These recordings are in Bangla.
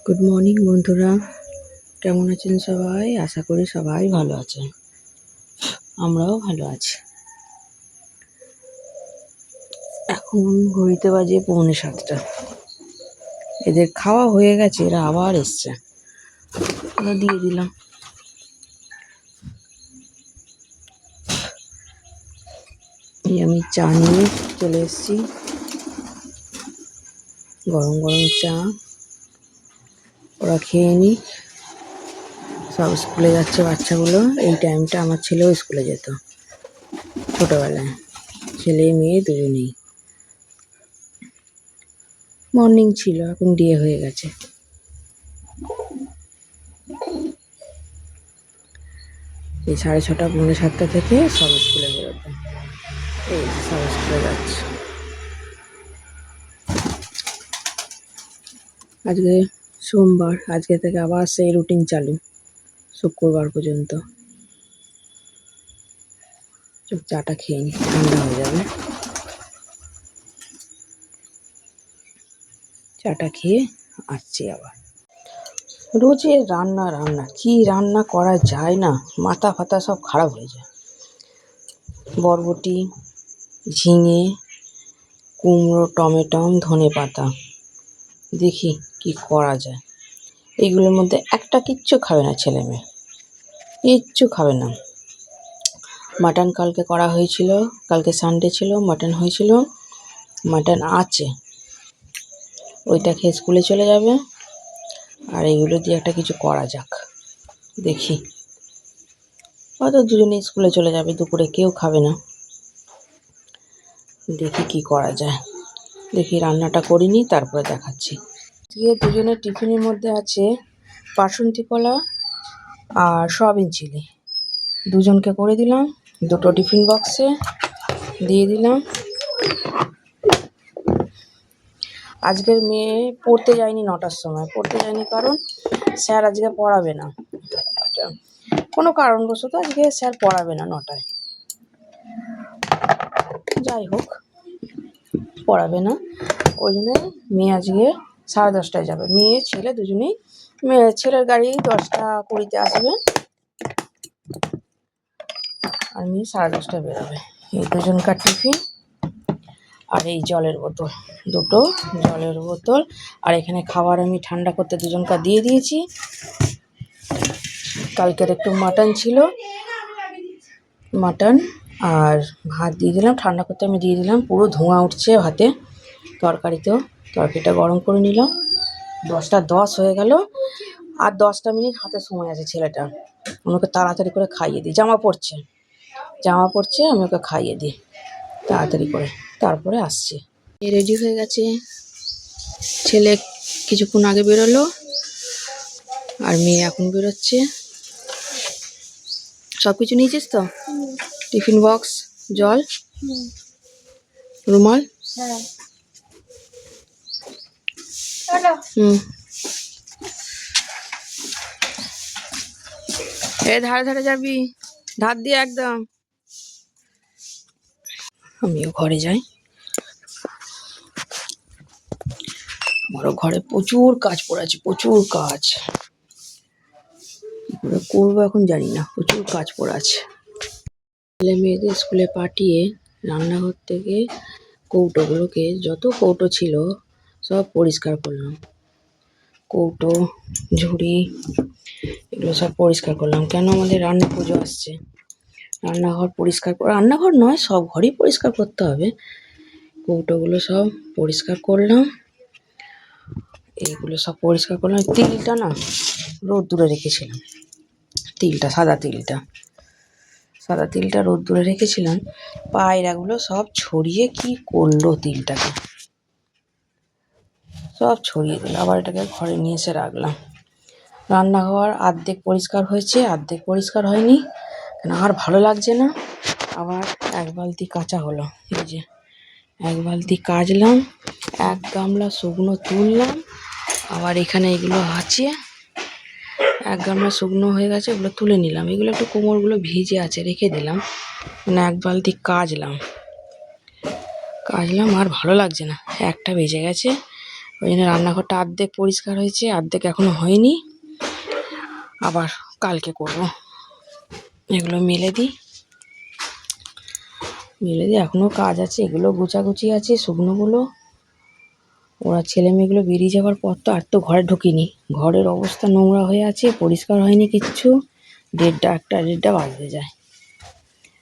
গুড মর্নিং বন্ধুরা, কেমন আছেন সবাই? আশা করি সবাই ভালো আছেন। আমরাও ভালো আছি। এখন ঘড়িতে বাজে 6:45। এদের খাওয়া হয়ে গেছে, এরা আবার এসছে, ওরা দিয়ে দিলাম। আমি চা নিয়ে চলে এসেছি, গরম গরম চা। ওরা খেয়ে নি, সব স্কুলে যাচ্ছে বাচ্চাগুলো। এই টাইমটা আমার ছেলেও স্কুলে যেত ছোটবেলায়, ছেলে মেয়ে দুজনেই। মর্নিং ছিল, এখন ডে হয়ে গেছে। এই 6:30 6:45 থেকে সব স্কুলে বেরোবে। এই সব স্কুলে যাচ্ছে। আজকে সোমবার, আজকে থেকে আবার সেই রুটিন চালু শুক্রবার পর্যন্ত। চাটা খেয়ে নি, ঠান্ডা হয়ে যাবে। চাটা খেয়ে আসছি আবার। রোজের রান্না রান্না কি রান্না করা যায় না, মাথা ফাতা সব খারাপ হয়ে যায়। বরবটি, ঝিঙে, কুমড়ো, টমেটো, ধনে পাতা, দেখি কি করা যায়। এইগুলোর মধ্যে একটা কিচ্ছু খাবে না ছেলে মেয়ে, কিচ্ছু খাবে না। মাটন কালকে করা হয়েছিল, কালকে সানডে ছিল, মাটন হয়েছিল, মাটন আছে, ওইটা খেয়ে স্কুলে চলে যাবে। আর এইগুলো দিয়ে একটা কিছু করা যাক, দেখি। হয়তো দুজনে স্কুলে চলে যাবে, দুপুরে কেউ খাবে না। দেখি কি করা যায়, দেখি রান্নাটা করিনি, তারপরে দেখাচ্ছি। দিয়ে দুজনের টিফিনের মধ্যে আছে বাসন্তী কলা আর সয়াবিন চিলি। দুজনকে করে দিলাম, দুটো টিফিন বক্সে দিয়ে দিলাম। আজকের মেয়ে পড়তে যায়নি 9টার সময়, পড়তে যায়নি কারণ স্যার আজকে পড়াবে না, কোনো কারণবশত আজকে স্যার পড়াবে না 9টায়। যাই হোক, পড়াবে না, ওই জন্য মেয়ে আজকে 10:30টায় যাবে। মেয়ে ছেলে দুজনেই, ছেলের গাড়ি 10টা 20-তে আসবে, আর মেয়ে 10:30টায় বেরোবে। এই দুজনকার টিফিন আর এই জলের বোতল, দুটো জলের বোতল। আর এখানে খাবার আমি ঠান্ডা করতে দুজনকার দিয়ে দিয়েছি। কালকের একটু মাটন ছিল, মাটন আর ভাত দিয়ে দিলাম ঠান্ডা করতে, আমি দিয়ে দিলাম। পুরো ধোঁয়া উঠছে ভাতে, তরকারিতেও। তরকারিটা গরম করে নিলাম। 10টা 10 হয়ে গেল, আর 10টা মিনিট হাতে সময় আছে ছেলেটা। আমি ওকে তাড়াতাড়ি করে খাইয়ে দিই, জামা পড়ছে, আমি ওকে খাইয়ে দিই তাড়াতাড়ি করে, তারপরে আসছি। রেডি হয়ে গেছে, ছেলে কিছুক্ষণ আগে বেরোলো, আর মেয়ে এখন বেরোচ্ছে। সব কিছু নিয়েছিস তো? টিফিন বক্স, জল, রুমাল। ধারে ধারে যাবি, ধার দিয়ে একদম। আমিও ঘরে যাই, আমারও ঘরে প্রচুর কাজ পড়ে আছে, প্রচুর কাজ। কি করে করবো এখন জানি না, প্রচুর কাজ পড়ে আছে। ছেলে মেয়েদের স্কুলে পাঠিয়ে রান্নাঘর থেকে কৌটোগুলোকে, যত কৌটো ছিল সব পরিষ্কার করলাম। কৌটো, ঝুড়ি, এগুলো সব পরিষ্কার করলাম। কেন, আমাদের রান্না পুজো আসছে, রান্নাঘর পরিষ্কার, রান্নাঘর নয় সব ঘরই পরিষ্কার করতে হবে। কৌটোগুলো সব পরিষ্কার করলাম, এইগুলো সব পরিষ্কার করলাম। তিলটা না রোদ্দুরে রেখেছিলাম, তিলটা, সাদা তিলটা রোদ্দুরে রেখেছিলাম। পায়রাগুলো সব ছড়িয়ে কি করলো, তিলটাকে সব ছড়িয়ে দিল। আবার এটাকে ঘরে নিয়ে এসে রাখলাম। রান্নাঘর অর্ধেক পরিষ্কার হয়েছে, অর্ধেক পরিষ্কার হয়নি, কেন আর ভালো লাগছে না। আবার 1 বালতি কাচা হলো, এই যে 1 বালতি কাচলাম, 1 গামলা শুকনো তুললাম। আবার এখানে এগুলো আছে, 1 গামলা শুকনো হয়ে গেছে, এগুলো তুলে নিলাম। এগুলো একটু কোমরগুলো ভিজে আছে, রেখে দিলাম। মানে 1 বালতি কাচলাম, আর ভালো লাগছে না। 1টা বেজে গেছে, ওই জন্য রান্নাঘরটা অর্ধেক পরিষ্কার হয়েছে, অর্ধেক এখনো হয়নি, আবার কালকে করব। এগুলো মেলে দিই, এখনও কাজ আছে, এগুলো গোছাগুছি আছে শুকনোগুলো। ওরা ছেলে মেয়েগুলো বেরিয়ে যাওয়ার পর তো আর তো ঘরে ঢুকিনি, ঘরের অবস্থা নোংরা হয়ে আছে, পরিষ্কার হয়নি কিচ্ছু। 1:30 বাজতে যায়,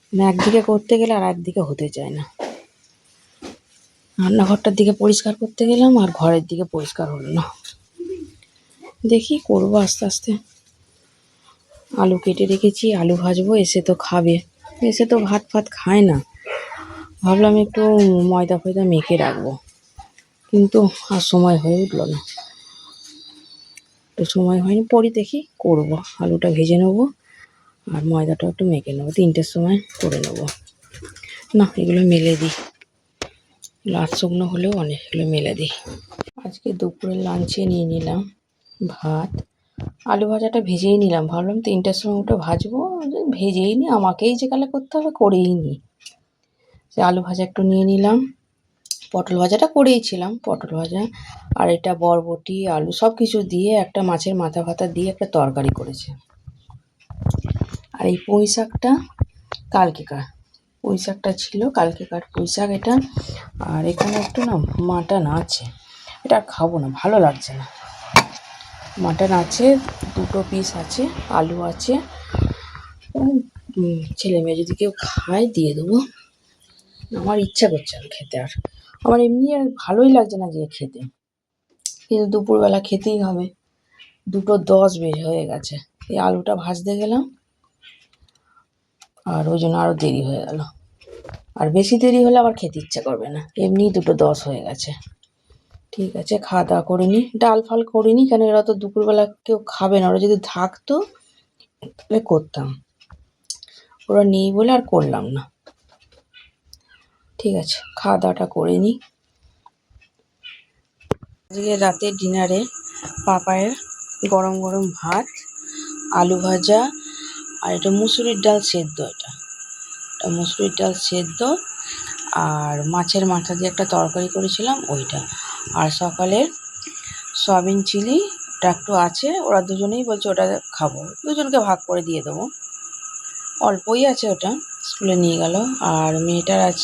মানে একদিকে করতে গেলে আর একদিকে হতে চায় না। রান্নাঘরটার দিকে পরিষ্কার করতে গেলাম আর ঘরের দিকে পরিষ্কার হলো না। দেখি করবো আস্তে আস্তে। আলু কেটে রেখেছি, আলু ভাজবো, এসে তো খাবে, এসে তো ভাত ফাত খায় না। ভাবলাম একটু ময়দা ফয়দা মেখে রাখবো, কিন্তু আর সময় হয়ে উঠলো না, একটু সময় হয়নি। পরে দেখি করব, আলুটা ভেজে নেবো আর ময়দাটা একটু মেখে নেবো, 3টের সময় করে নেবো। না, এগুলো মেলে দিই, লাল শুকনো হলেও অনেক, এগুলো মেলে দিই। আজকে দুপুরের লাঞ্চে নিয়ে নিলাম ভাত, আলু ভাজাটা ভেজেই নিলাম, ভাবলাম 3টের সময় ওটা ভাজবো, ভেজেই নি, আমাকেই যেকালে করতে হবে করেই নি। সে আলু ভাজা একটু নিয়ে নিলাম, পটল ভাজাটা করেই ছিলাম, পটল ভাজা আর এটা বরবটি আলু সব কিছু দিয়ে একটা মাছের মাথা ফাতা দিয়ে একটা তরকারি করেছে। আর এই পুঁই শাকটা কালকেকার, পুঁই শাকটা ছিল কালকেকার পুঁই শাক এটা। আর এখানে একটু না মাটন আছে, এটা আর খাবো না, ভালো লাগছে না। মাটন আছে, 2 পিস আছে, আলু আছে, ছেলে মেয়ে যদি কেউ খায় দিয়ে দেবো। আমার ইচ্ছা করছে না খেতে, আর আমার এমনি আর ভালোই লাগছে না যে খেতে, কিন্তু দুপুরবেলা খেতেই হবে। 2:10 হয়ে গেছে, এই আলুটা ভাজতে গেলাম আর ওই জন্য আরও দেরি হয়ে গেল। আর বেশি দেরি হলে আবার খেতে ইচ্ছা করবে না, এমনি 2:10 হয়ে গেছে। ঠিক আছে, খাওয়া দাওয়া করে নিই, ডাল ফাল করিনি, কেন এরা তো দুপুরবেলা কেউ খাবে না, ওরা যদি থাকতো তাহলে করতাম, ওরা নেই বলে আর করলাম না। ঠিক আছে, খাওয়া দাওয়াটা করে নিই। আজকে রাতের ডিনারে পাপায়ের গরম গরম ভাত, আলু ভাজা আর এটা মুসুরির ডাল সেদ্ধ, এটা মুসুরির ডাল সেদ্ধ আর মাছের মাথা দিয়ে একটা তরকারি করেছিলাম ওইটা। আর সকালে সয়াবিন চিলি ওটা একটু আছে, ওরা দুজনেই বলছে ওটা খাবো, দুজনকে ভাগ করে দিয়ে দেবো, অল্পই আছে, ওটা স্কুলে নিয়ে গেল। আর মেয়েটার আছে